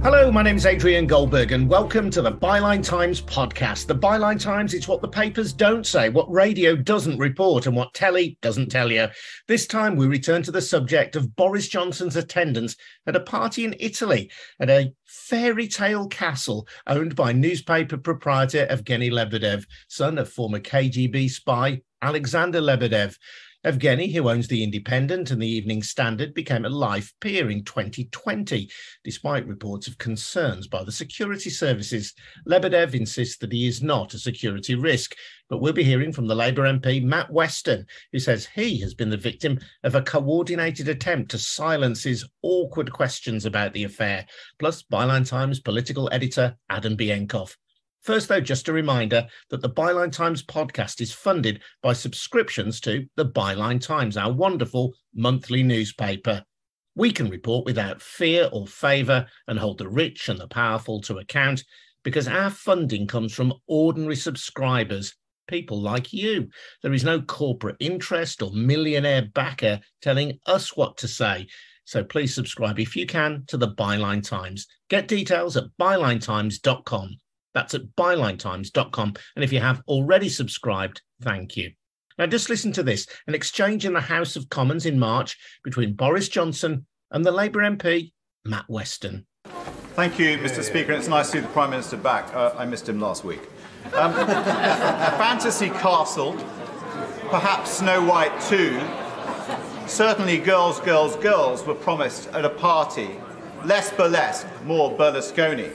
Hello, my name is Adrian Goldberg and welcome to the Byline Times podcast. The Byline Times is what the papers don't say, what radio doesn't report and what telly doesn't tell you. This time we return to the subject of Boris Johnson's attendance at a party in Italy at a fairy tale castle owned by newspaper proprietor Evgeny Lebdev, son of former KGB spy Alexander Lebedev. Evgeny, who owns The Independent and The Evening Standard, became a life peer in 2020, despite reports of concerns by the security services. Lebedev insists that he is not a security risk, but we'll be hearing from the Labour MP Matt Weston, who says he has been the victim of a coordinated attempt to silence his awkward questions about the affair, plus Byline Times political editor Adam Bienkov. First, though, just a reminder that the Byline Times podcast is funded by subscriptions to the Byline Times, our wonderful monthly newspaper. We can report without fear or favour and hold the rich and the powerful to account because our funding comes from ordinary subscribers, people like you. There is no corporate interest or millionaire backer telling us what to say. So please subscribe if you can to the Byline Times. Get details at bylinetimes.com. That's at bylinetimes.com. And if you have already subscribed, thank you. Now, just listen to this. An exchange in the House of Commons in March between Boris Johnson and the Labour MP, Matt Weston. Thank you, Mr. Speaker. It's nice to see the Prime Minister back. I missed him last week. A fantasy castle, perhaps Snow White too. Certainly girls, girls, girls were promised at a party. Less burlesque, more Berlusconi.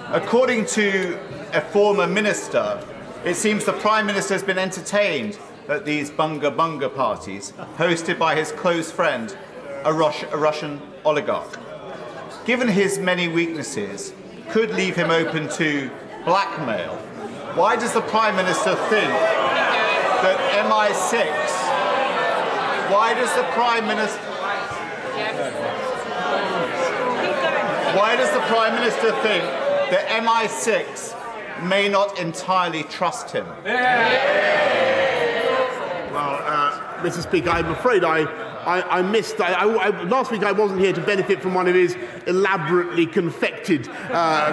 According to a former minister, it seems the Prime Minister has been entertained at these bunga parties hosted by his close friend, a Russian oligarch. Given his many weaknesses, could leave him open to blackmail. Why does the Prime Minister think that MI6? Why does the Prime Minister think that MI6 may not entirely trust him? Well, Mr. Speaker, I'm afraid I missed. Last week I wasn't here to benefit from one of his elaborately confected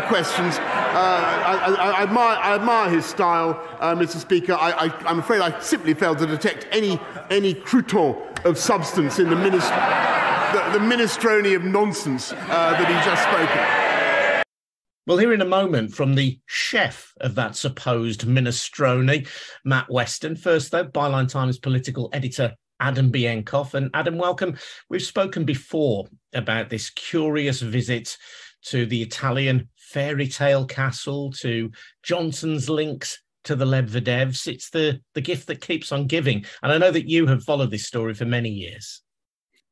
questions. I admire his style, Mr. Speaker. I'm afraid I simply failed to detect any crouton of substance in the minestrone of nonsense that he just spoke of. We'll hear in a moment from the chef of that supposed minestrone, Matt Weston. First, though, Byline Times political editor Adam Bienkov. And Adam, welcome. We've spoken before about this curious visit to the Italian fairy tale castle, to Johnson's links to the Lebedevs. It's the gift that keeps on giving. And I know that you have followed this story for many years.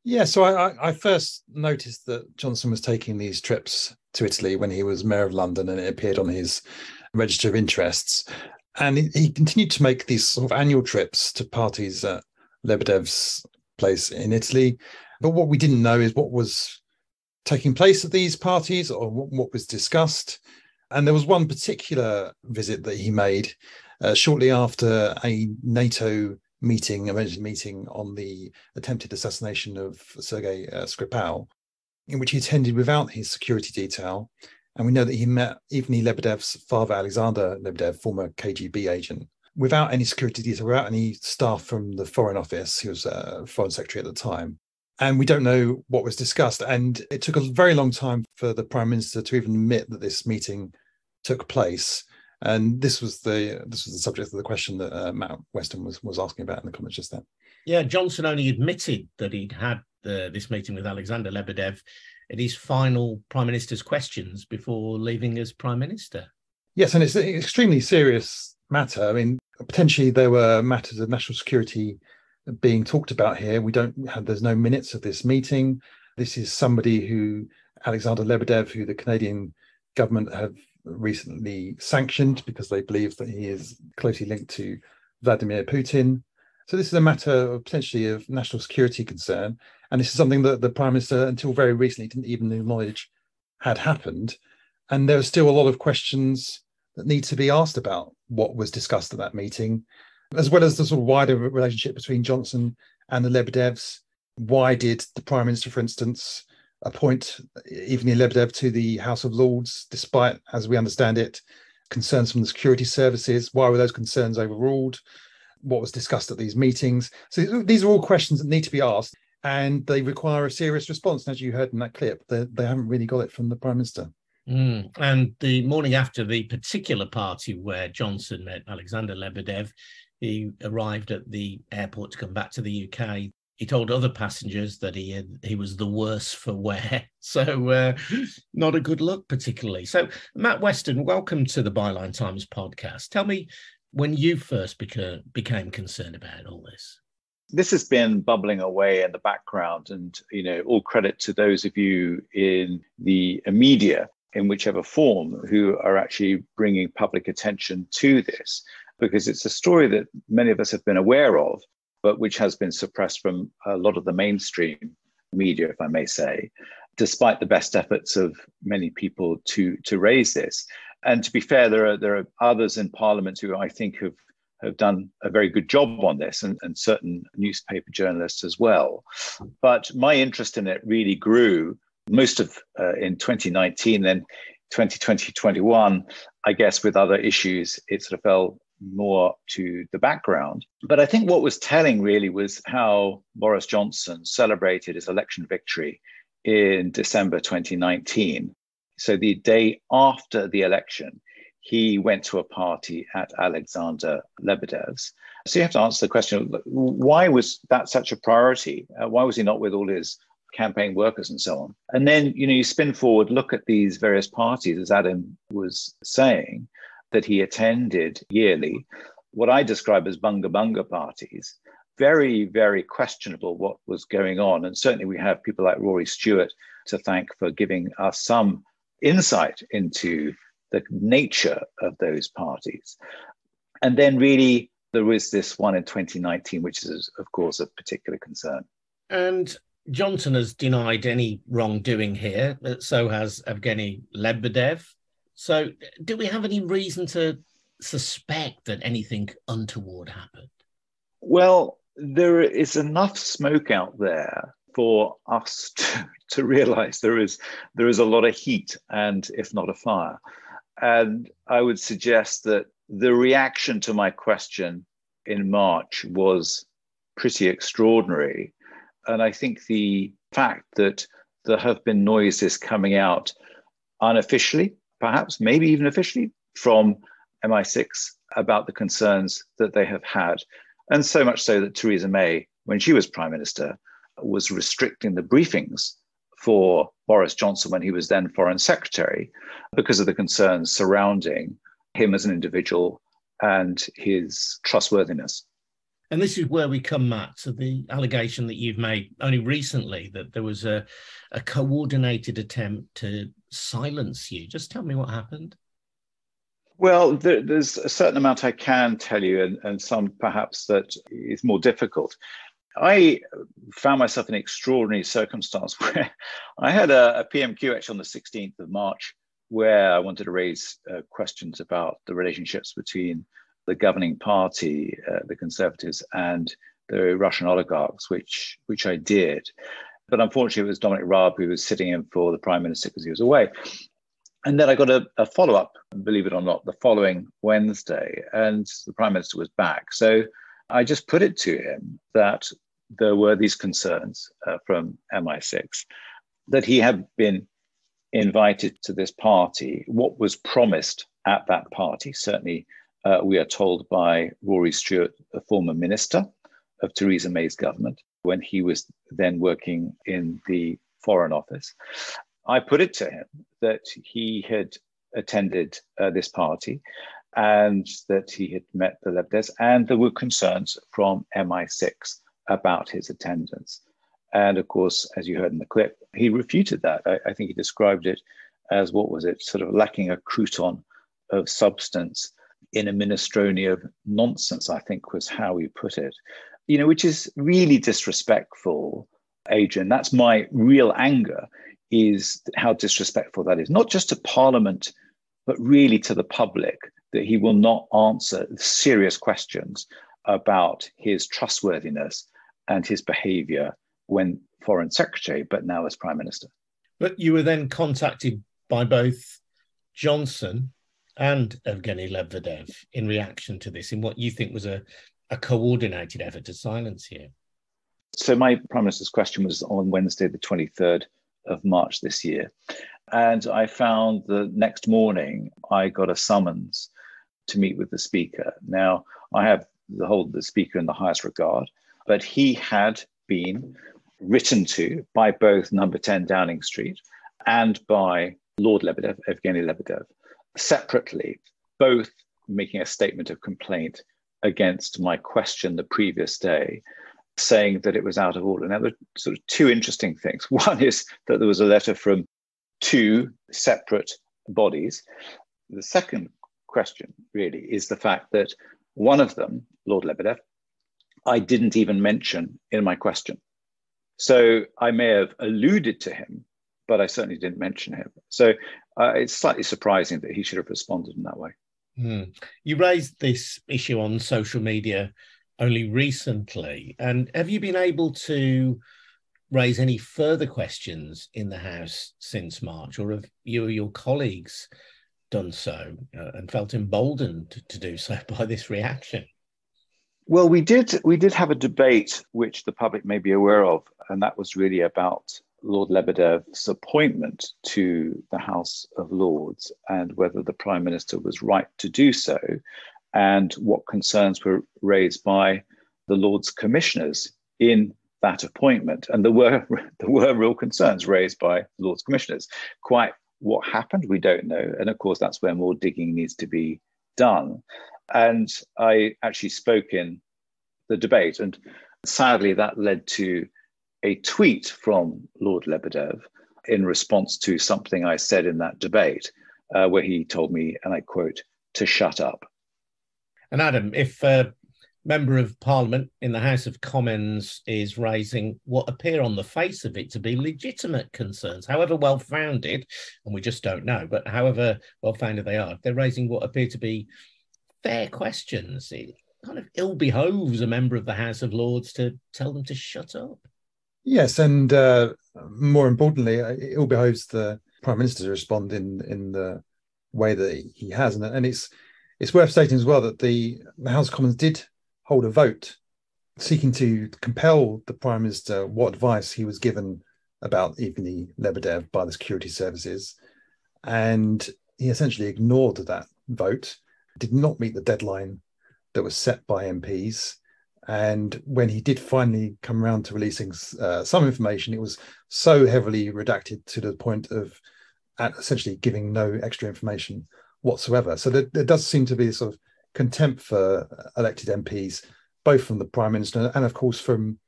Yeah, so I first noticed that Johnson was taking these trips to Italy when he was Mayor of London, and it appeared on his register of interests. And he continued to make these sort of annual trips to parties at Lebedev's place in Italy. But what we didn't know is what was taking place at these parties or what was discussed. And there was one particular visit that he made shortly after a NATO emergency meeting on the attempted assassination of Sergei Skripal, in which he attended without his security detail. And we know that he met Evgeny Lebdev's father, Alexander Lebedev, former KGB agent, without any security detail, without any staff from the Foreign Office. He was Foreign Secretary at the time. And we don't know what was discussed. And it took a very long time for the Prime Minister to even admit that this meeting took place. And this was the subject of the question that Matt Weston was asking about in the comments just then. Yeah, Johnson only admitted that he'd had this meeting with Alexander Lebedev at his final Prime Minister's questions before leaving as Prime Minister. Yes, and it's an extremely serious matter. I mean, potentially there were matters of national security being talked about here. There's no minutes of this meeting. This is somebody who, Alexander Lebedev, who the Canadian government have recently sanctioned because they believe that he is closely linked to Vladimir Putin. So this is a matter of potentially of national security concern. And this is something that the Prime Minister, until very recently, didn't even acknowledge had happened. And there are still a lot of questions that need to be asked about what was discussed at that meeting, as well as the sort of wider relationship between Johnson and the Lebedevs. Why did the Prime Minister, for instance, appoint Evgeny Lebdev to the House of Lords, despite, as we understand it, concerns from the security services. Why were those concerns overruled? What was discussed at these meetings? So these are all questions that need to be asked, and they require a serious response. And as you heard in that clip, they haven't really got it from the Prime Minister. And the morning after the particular party where Johnson met Alexander Lebedev, he arrived at the airport to come back to the UK. He told other passengers that he was the worse for wear. So not a good look particularly. So Matt Weston, welcome to the Byline Times podcast. Tell me when you first became concerned about all this. This has been bubbling away in the background, and all credit to those of you in the media in whichever form who are actually bringing public attention to this, because it's a story that many of us have been aware of, but which has been suppressed from a lot of the mainstream media, if I may say, despite the best efforts of many people to raise this. And to be fair, there are others in Parliament who I think have done a very good job on this, and certain newspaper journalists as well. But my interest in it really grew most of in 2019, then 2020, 21, I guess with other issues, it sort of fell more to the background. But I think what was telling really was how Boris Johnson celebrated his election victory in December 2019. So the day after the election, he went to a party at Alexander Lebedev's. So you have to answer the question, why was that such a priority? Why was he not with all his campaign workers and so on? And then, you spin forward, look at these various parties, as Adam was saying, that he attended yearly, what I describe as bunga bunga parties. Very, very questionable what was going on. And certainly we have people like Rory Stewart to thank for giving us some insight into the nature of those parties. And then really there was this one in 2019, which is, of course, of particular concern. And Johnson has denied any wrongdoing here. So has Evgeny Lebdev. So do we have any reason to suspect that anything untoward happened? Well, there is enough smoke out there for us to realize there is a lot of heat, and if not a fire. And I would suggest that the reaction to my question in March was pretty extraordinary. And I think the fact that there have been noises coming out unofficially, perhaps, maybe even officially, from MI6 about the concerns that they have had. And so much so that Theresa May, when she was Prime Minister, was restricting the briefings for Boris Johnson when he was then Foreign Secretary because of the concerns surrounding him as an individual and his trustworthiness. And this is where we come, Matt, to the allegation that you've made only recently that there was a coordinated attempt to silence you. Just tell me what happened. Well, there's a certain amount I can tell you, and some perhaps that is more difficult. I found myself in an extraordinary circumstance where I had a PMQ actually on the 16th of March, where I wanted to raise questions about the relationships between the governing party, the Conservatives, and the Russian oligarchs, which I did. But unfortunately, it was Dominic Raab who was sitting in for the Prime Minister because he was away. And then I got a follow-up, believe it or not, the following Wednesday, and the Prime Minister was back. So I just put it to him that there were these concerns from MI6, that he had been invited to this party, what was promised at that party. Certainly, we are told by Rory Stewart, a former minister of Theresa May's government, when he was then working in the Foreign Office. I put it to him that he had attended this party and that he had met the Lebedevs, and there were concerns from MI6 about his attendance. And of course, as you heard in the clip, he refuted that. I think he described it as, what was it, sort of lacking a crouton of substance in a minestrone of nonsense, I think was how he put it, which is really disrespectful, Adrian. That's my real anger, is how disrespectful that is, not just to Parliament, but really to the public, that he will not answer serious questions about his trustworthiness and his behavior when Foreign Secretary, but now as Prime Minister. But you were then contacted by both Johnson and Evgeny Lebdev in reaction to this, in what you think was a coordinated effort to silence you. So my Prime Minister's question was on Wednesday, the 23rd of March this year. And I found the next morning, I got a summons to meet with the Speaker. Now, I hold the Speaker in the highest regard, but he had been written to by both Number 10 Downing Street and by Lord Lebedev, Evgeny Lebedev, separately, both making a statement of complaint against my question the previous day, saying that it was out of order. Now, there are sort of two interesting things. One is that there was a letter from two separate bodies. The second question, really, is the fact that one of them, Lord Lebedev, I didn't even mention in my question. So I may have alluded to him, but I certainly didn't mention him. So it's slightly surprising that he should have responded in that way. You raised this issue on social media only recently. And have you been able to raise any further questions in the House since March, or have you or your colleagues done so and felt emboldened to do so by this reaction? Well, we did have a debate which the public may be aware of, and that was really about Lord Lebedev's appointment to the House of Lords and whether the Prime Minister was right to do so, and what concerns were raised by the Lords Commissioners in that appointment. And there were real concerns raised by the Lords Commissioners. Quite what happened, we don't know. And of course, that's where more digging needs to be done. And I actually spoke in the debate, and sadly that led to a tweet from Lord Lebedev in response to something I said in that debate, where he told me, and I quote, to shut up. And Adam, if a Member of Parliament in the House of Commons is raising what appear on the face of it to be legitimate concerns, however well-founded, and we just don't know, but however well-founded they are, if they're raising what appear to be fair questions, it kind of ill-behoves a member of the House of Lords to tell them to shut up. Yes, and more importantly, it ill-behoves the Prime Minister to respond in the way that he has. And it's worth stating as well that the House of Commons did hold a vote seeking to compel the Prime Minister what advice he was given about Evgeny Lebedev by the security services. And he essentially ignored that vote, did not meet the deadline that was set by MPs. And when he did finally come around to releasing some information, it was so heavily redacted to the point of essentially giving no extra information whatsoever. So there does seem to be a sort of contempt for elected MPs, both from the Prime Minister and, of course, from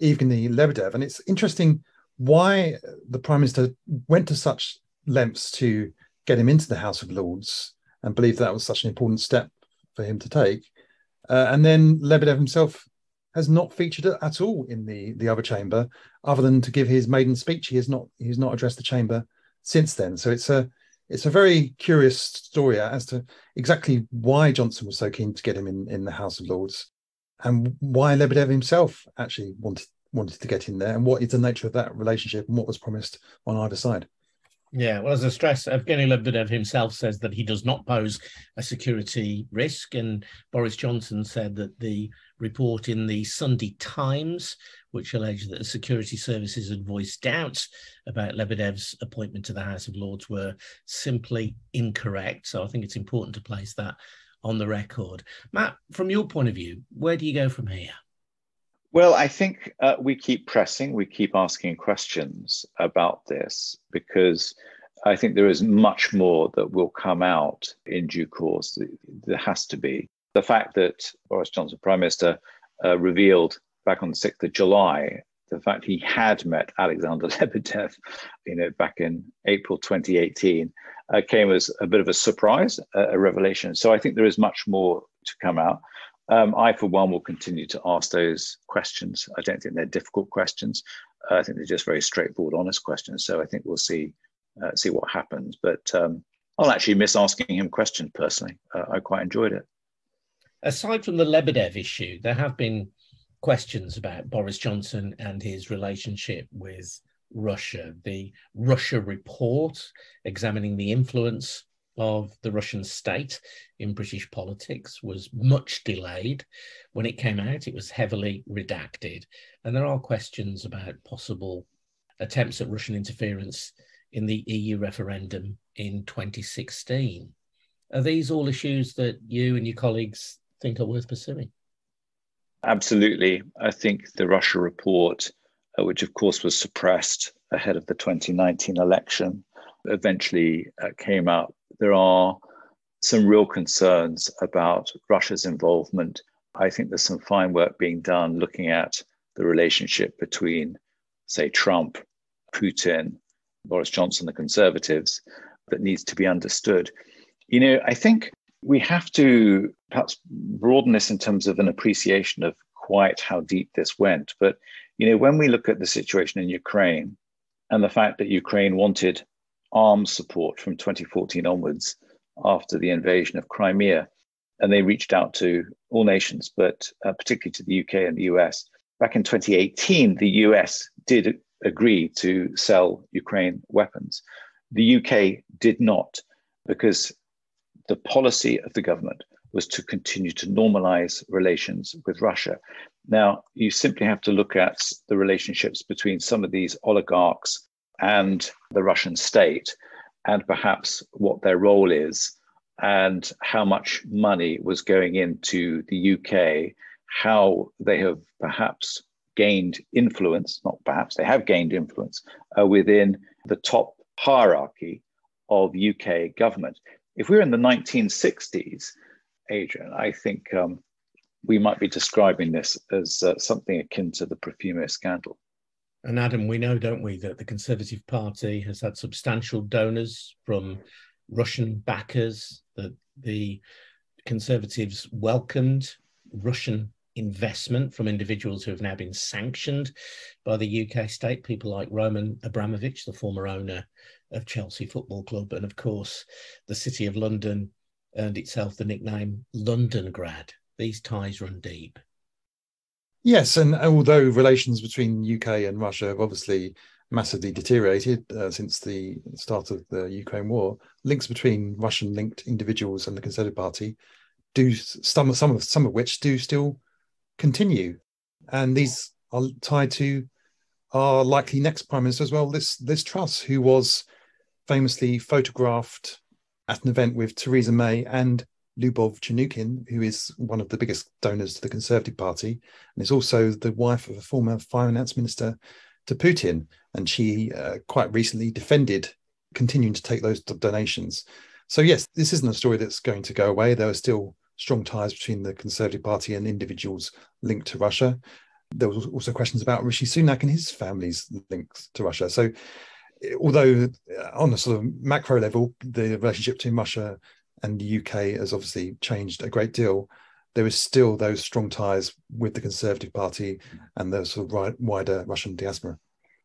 Evgeny Lebedev. And it's interesting why the Prime Minister went to such lengths to get him into the House of Lords and believed that was such an important step for him to take. And then Lebedev himself has not featured at all in the other chamber, other than to give his maiden speech. He's not addressed the chamber since then. So it's a very curious story as to exactly why Johnson was so keen to get him in the House of Lords, and why Lebedev himself actually wanted to get in there, and what is the nature of that relationship and what was promised on either side. Yeah, well, as a stress, Evgeny Lebdev himself says that he does not pose a security risk. And Boris Johnson said that the report in the Sunday Times, which alleged that the security services had voiced doubts about Lebedev's appointment to the House of Lords, were simply incorrect. So I think it's important to place that on the record. Matt, from your point of view, where do you go from here? Well, I think we keep pressing, we keep asking questions about this, because I think there is much more that will come out in due course. There has to be. The fact that Boris Johnson, Prime Minister, revealed back on the 6th of July, the fact he had met Alexander Lebedev, back in April 2018, came as a bit of a surprise, a revelation. So I think there is much more to come out. I, for one, will continue to ask those questions. I don't think they're difficult questions. I think they're just very straightforward, honest questions. So I think we'll see what happens. But I'll actually miss asking him questions personally. I quite enjoyed it. Aside from the Lebedev issue, there have been questions about Boris Johnson and his relationship with Russia. The Russia report examining the influence of the Russian state in British politics was much delayed. When it came out, it was heavily redacted. And there are questions about possible attempts at Russian interference in the EU referendum in 2016. Are these all issues that you and your colleagues think are worth pursuing? Absolutely. I think the Russia report, which of course was suppressed ahead of the 2019 election, eventually came out. There are some real concerns about Russia's involvement. I think there's some fine work being done looking at the relationship between, say, Trump, Putin, Boris Johnson, the Conservatives, that needs to be understood. You know, I think we have to perhaps broaden this in terms of an appreciation of quite how deep this went. But, you know, when we look at the situation in Ukraine and the fact that Ukraine wanted arms support from 2014 onwards after the invasion of Crimea, and they reached out to all nations, but particularly to the UK and the US. Back in 2018, the US did agree to sell Ukraine weapons. The UK did not, because the policy of the government was to continue to normalize relations with Russia. Now, you simply have to look at the relationships between some of these oligarchs and the Russian state, and perhaps what their role is, and how much money was going into the UK, how they have perhaps gained influence, not perhaps, they have gained influence within the top hierarchy of UK government. If we were in the 1960s, Adrian, I think we might be describing this as something akin to the Profumo scandal. And Adam, we know, don't we, that the Conservative Party has had substantial donors from Russian backers, that the Conservatives welcomed Russian investment from individuals who have now been sanctioned by the UK state, people like Roman Abramovich, the former owner of Chelsea Football Club, and of course, the City of London earned itself the nickname Londongrad. These ties run deep. Yes, and although relations between UK and Russia have obviously massively deteriorated since the start of the Ukraine war, links between Russian-linked individuals and the Conservative Party do some of which do still continue, and these are tied to our likely next Prime Minister as well, Liz Truss, who was famously photographed at an event with Theresa May and Lyubov Chanukin, who is one of the biggest donors to the Conservative Party, and is also the wife of a former finance minister to Putin. And she quite recently defended continuing to take those donations. So yes, this isn't a story that's going to go away. There are still strong ties between the Conservative Party and individuals linked to Russia. There was also questions about Rishi Sunak and his family's links to Russia. So although on a sort of macro level, the relationship between Russia and the UK has obviously changed a great deal, there is still those strong ties with the Conservative Party and the sort of wider Russian diaspora.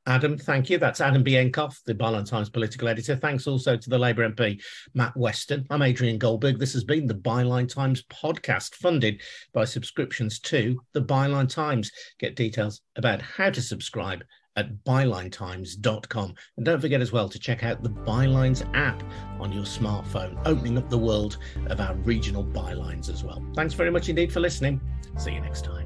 Adam, thank you. That's Adam Bienkov, the Byline Times political editor. Thanks also to the Labour MP, Matt Weston. I'm Adrian Goldberg. This has been the Byline Times podcast, funded by subscriptions to the Byline Times. Get details about how to subscribe at bylinetimes.com. And don't forget as well to check out the Bylines app on your smartphone, opening up the world of our regional bylines as well. Thanks very much indeed for listening. See you next time.